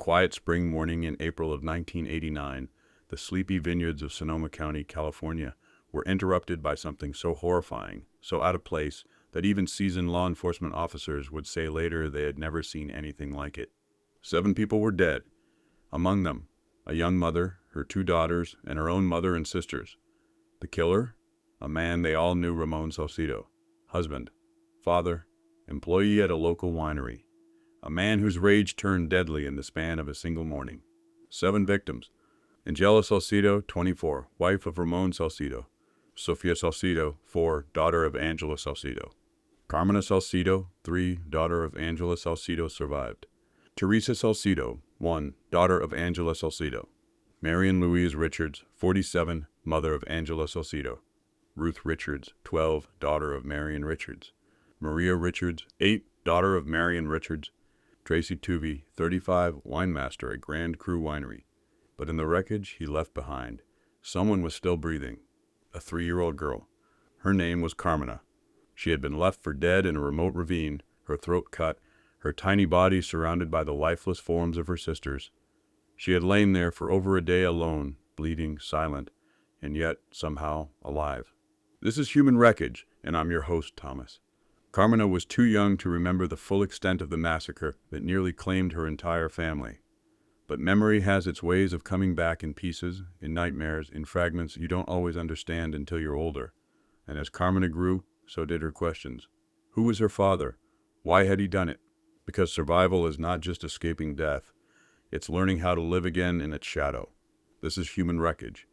quiet spring morning in April of 1989, the sleepy vineyards of Sonoma County, California, were interrupted by something so horrifying, so out of place, that even seasoned law enforcement officers would say later they had never seen anything like it. 7 people were dead. Among them, a young mother, her 2 daughters, and her own mother and sisters. The killer? A man they all knew, Ramon Salcido. Husband, father, employee at a local winery. A man whose rage turned deadly in the span of a single morning. 7 victims. Angela Salcido, 24, wife of Ramon Salcido. Sofia Salcido, 4, daughter of Angela Salcido. Carmena Salcido, 3, daughter of Angela Salcido, survived. Teresa Salcido, 1, daughter of Angela Salcido. Marion Luise Richards, 47, mother of Angela Salcido. Ruth Richards, 12, daughter of Marion Richards. Maria Richards, 8, daughter of Marion Richards. Tracy Tuvey, 35, winemaster at Grand Cru Winery. But in the wreckage he left behind, someone was still breathing, a 3-year-old girl. Her name was Carmina. She had been left for dead in a remote ravine, her throat cut, her tiny body surrounded by the lifeless forms of her sisters. She had lain there for over a day alone, bleeding, silent, and yet, somehow, alive. This is Human Wreckage, and I'm your host, Thomas. Carmina was too young to remember the full extent of the massacre that nearly claimed her entire family. But memory has its ways of coming back in pieces, in nightmares, in fragments you don't always understand until you're older. And as Carmina grew, so did her questions. Who was her father? Why had he done it? Because survival is not just escaping death. It's learning how to live again in its shadow. This is Human Wreckage,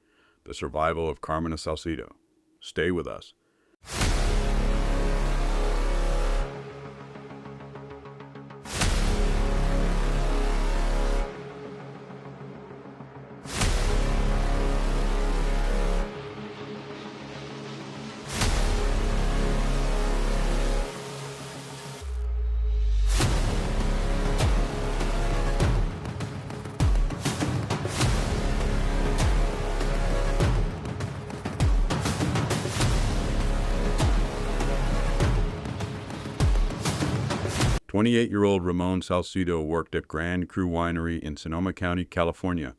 the survival of Carmena Salcido. Stay with us. 28-year-old Ramon Salcido worked at Grand Cru Winery in Sonoma County, California.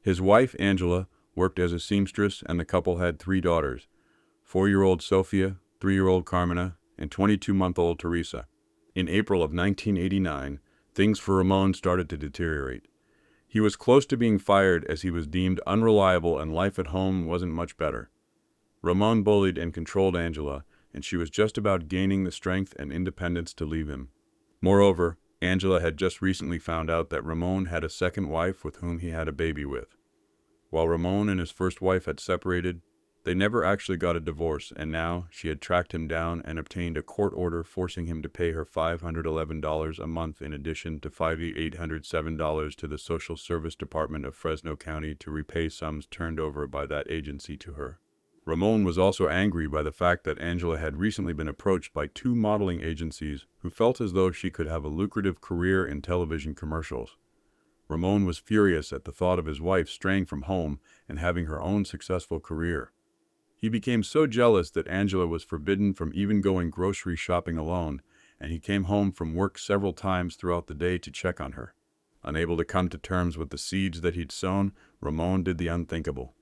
His wife, Angela, worked as a seamstress, and the couple had 3 daughters, 4-year-old Sofia, 3-year-old Carmina, and 22-month-old Teresa. In April of 1989, things for Ramon started to deteriorate. He was close to being fired as he was deemed unreliable and life at home wasn't much better. Ramon bullied and controlled Angela, and she was just about gaining the strength and independence to leave him. Moreover, Angela had just recently found out that Ramon had a second wife with whom he had a baby with. While Ramon and his first wife had separated, they never actually got a divorce, and now she had tracked him down and obtained a court order forcing him to pay her $511 a month in addition to $5,807 to the Social Service Department of Fresno County to repay sums turned over by that agency to her. Ramon was also angry by the fact that Angela had recently been approached by 2 modeling agencies who felt as though she could have a lucrative career in television commercials. Ramon was furious at the thought of his wife straying from home and having her own successful career. He became so jealous that Angela was forbidden from even going grocery shopping alone, and he came home from work several times throughout the day to check on her. Unable to come to terms with the seeds that he'd sown, Ramon did the unthinkable.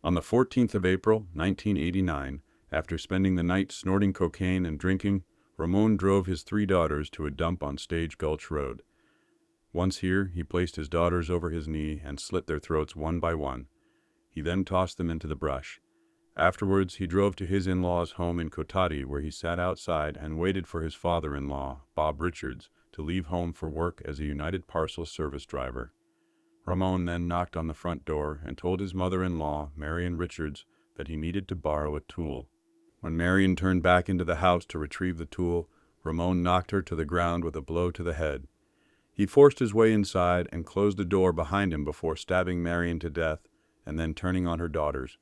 On the 14th of April, 1989, after spending the night snorting cocaine and drinking, Ramon drove his 3 daughters to a dump on Stage Gulch Road. Once here, he placed his daughters over his knee and slit their throats one by one. He then tossed them into the brush. Afterwards, he drove to his in-laws' home in Cotati, where he sat outside and waited for his father-in-law, Bob Richards, to leave home for work as a United Parcel Service driver. Ramon then knocked on the front door and told his mother-in-law, Marion Richards, that he needed to borrow a tool. When Marion turned back into the house to retrieve the tool, Ramon knocked her to the ground with a blow to the head. He forced his way inside and closed the door behind him before stabbing Marion to death and then turning on her daughters.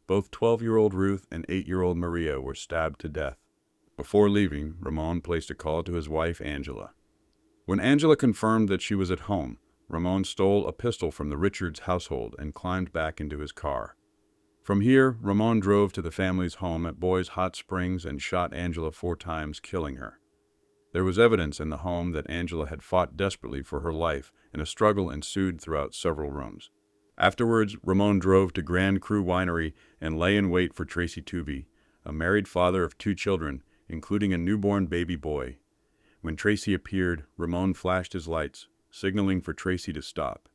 Both 12-year-old Ruth and 8-year-old Maria were stabbed to death. Before leaving, Ramon placed a call to his wife, Angela. When Angela confirmed that she was at home, Ramon stole a pistol from the Richards household and climbed back into his car. From here, Ramon drove to the family's home at Boys Hot Springs and shot Angela 4 times, killing her. There was evidence in the home that Angela had fought desperately for her life, and a struggle ensued throughout several rooms. Afterwards, Ramon drove to Grand Cru Winery and lay in wait for Tracy Tuvey, a married father of 2 children, including a newborn baby boy. When Tracy appeared, Ramon flashed his lights, signaling for Tracy to stop.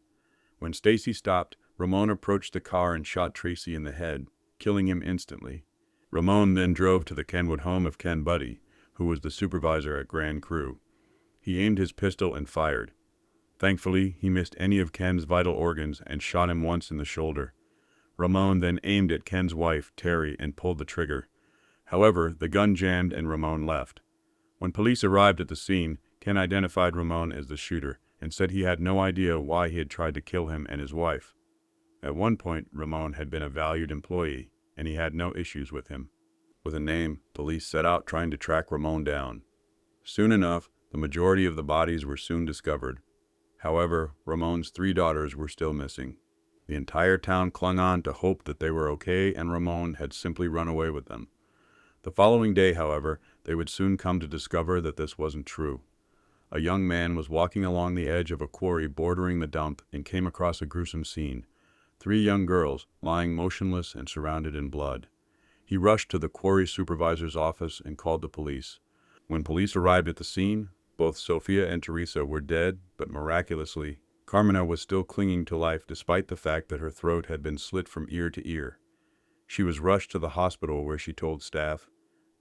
When Stacy stopped, Ramon approached the car and shot Tracy in the head, killing him instantly. Ramon then drove to the Kenwood home of Ken Buddy, who was the supervisor at Grand Cru. He aimed his pistol and fired. Thankfully, he missed any of Ken's vital organs and shot him once in the shoulder. Ramon then aimed at Ken's wife, Terry, and pulled the trigger. However, the gun jammed and Ramon left. When police arrived at the scene, Ken identified Ramon as the shooter and said he had no idea why he had tried to kill him and his wife. At one point, Ramon had been a valued employee, and he had no issues with him. With a name, police set out trying to track Ramon down. Soon enough, the majority of the bodies were soon discovered. However, Ramon's 3 daughters were still missing. The entire town clung on to hope that they were okay and Ramon had simply run away with them. The following day, however, they would soon come to discover that this wasn't true. A young man was walking along the edge of a quarry bordering the dump and came across a gruesome scene. 3 young girls, lying motionless and surrounded in blood. He rushed to the quarry supervisor's office and called the police. When police arrived at the scene, both Sofia and Teresa were dead, but miraculously, Carmina was still clinging to life despite the fact that her throat had been slit from ear to ear. She was rushed to the hospital where she told staff,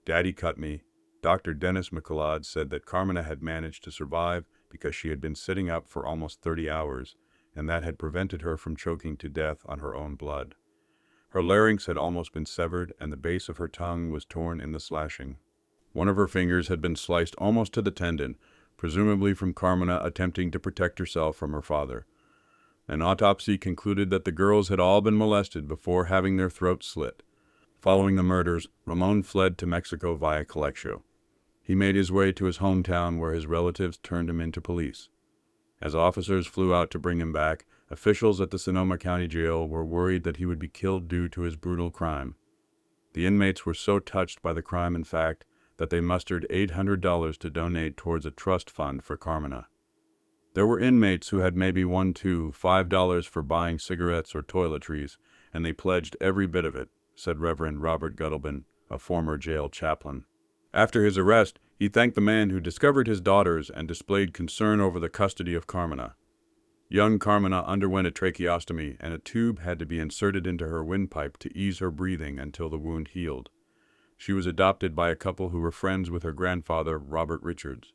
"Daddy cut me." Dr. Dennis McLeod said that Carmina had managed to survive because she had been sitting up for almost 30 hours, and that had prevented her from choking to death on her own blood. Her larynx had almost been severed, and the base of her tongue was torn in the slashing. One of her fingers had been sliced almost to the tendon, presumably from Carmina attempting to protect herself from her father. An autopsy concluded that the girls had all been molested before having their throats slit. Following the murders, Ramon fled to Mexico via Coleccio. He made his way to his hometown where his relatives turned him into police. As officers flew out to bring him back, officials at the Sonoma County Jail were worried that he would be killed due to his brutal crime. The inmates were so touched by the crime, in fact, that they mustered $800 to donate towards a trust fund for Carmina. There were inmates who had maybe $1 to $5 for buying cigarettes or toiletries, and they pledged every bit of it, said Reverend Robert Guttlebin, a former jail chaplain. After his arrest, he thanked the man who discovered his daughters and displayed concern over the custody of Carmina. Young Carmina underwent a tracheostomy, and a tube had to be inserted into her windpipe to ease her breathing until the wound healed. She was adopted by a couple who were friends with her grandfather, Robert Richards.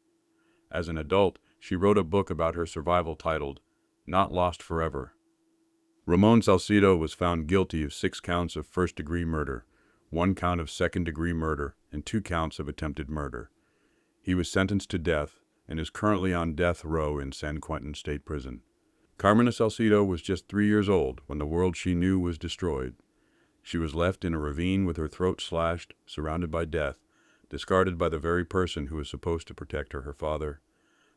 As an adult, she wrote a book about her survival titled, Not Lost Forever. Ramon Salcido was found guilty of 6 counts of first-degree murder, 1 count of second-degree murder, and 2 counts of attempted murder. He was sentenced to death and is currently on death row in San Quentin State Prison. Carmena Salcido was just 3 years old when the world she knew was destroyed. She was left in a ravine with her throat slashed, surrounded by death, discarded by the very person who was supposed to protect her father.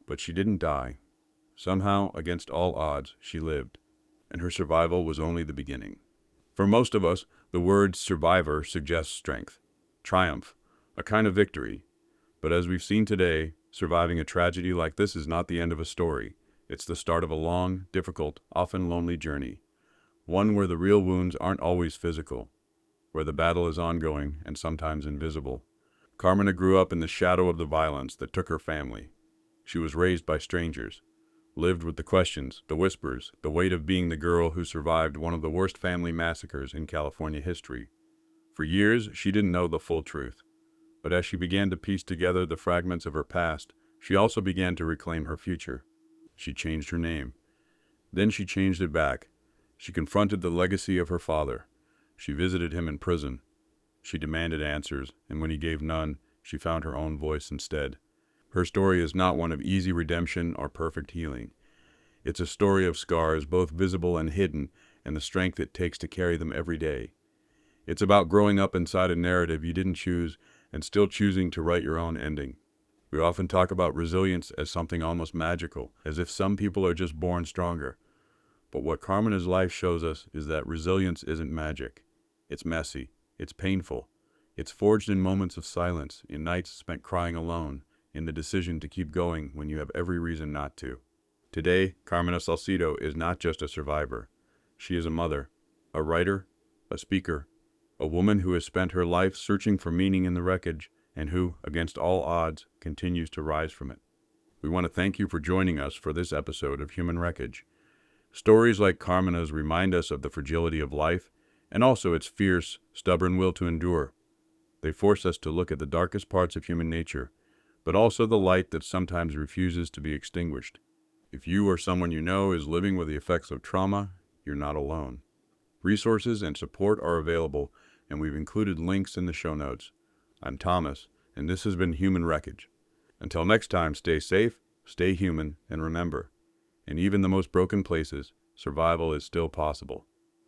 But she didn't die. Somehow, against all odds, she lived, and her survival was only the beginning. For most of us, the word survivor suggests strength, triumph, a kind of victory. But as we've seen today, surviving a tragedy like this is not the end of a story. It's the start of a long, difficult, often lonely journey. One where the real wounds aren't always physical, where the battle is ongoing and sometimes invisible. Carmina grew up in the shadow of the violence that took her family. She was raised by strangers, lived with the questions, the whispers, the weight of being the girl who survived one of the worst family massacres in California history. For years, she didn't know the full truth. But as she began to piece together the fragments of her past, she also began to reclaim her future. She changed her name. Then she changed it back. She confronted the legacy of her father. She visited him in prison. She demanded answers, and when he gave none, she found her own voice instead. Her story is not one of easy redemption or perfect healing. It's a story of scars, both visible and hidden, and the strength it takes to carry them every day. It's about growing up inside a narrative you didn't choose and still choosing to write your own ending. We often talk about resilience as something almost magical, as if some people are just born stronger. But what Carmena's life shows us is that resilience isn't magic. It's messy. It's painful. It's forged in moments of silence, in nights spent crying alone, in the decision to keep going when you have every reason not to. Today, Carmena Salcido is not just a survivor. She is a mother, a writer, a speaker, a woman who has spent her life searching for meaning in the wreckage and who, against all odds, continues to rise from it. We want to thank you for joining us for this episode of Human Wreckage. Stories like Carmena's remind us of the fragility of life and also its fierce, stubborn will to endure. They force us to look at the darkest parts of human nature, but also the light that sometimes refuses to be extinguished. If you or someone you know is living with the effects of trauma, you're not alone. Resources and support are available, and we've included links in the show notes. I'm Thomas, and this has been Human Wreckage. Until next time, stay safe, stay human, and remember, in even the most broken places, survival is still possible.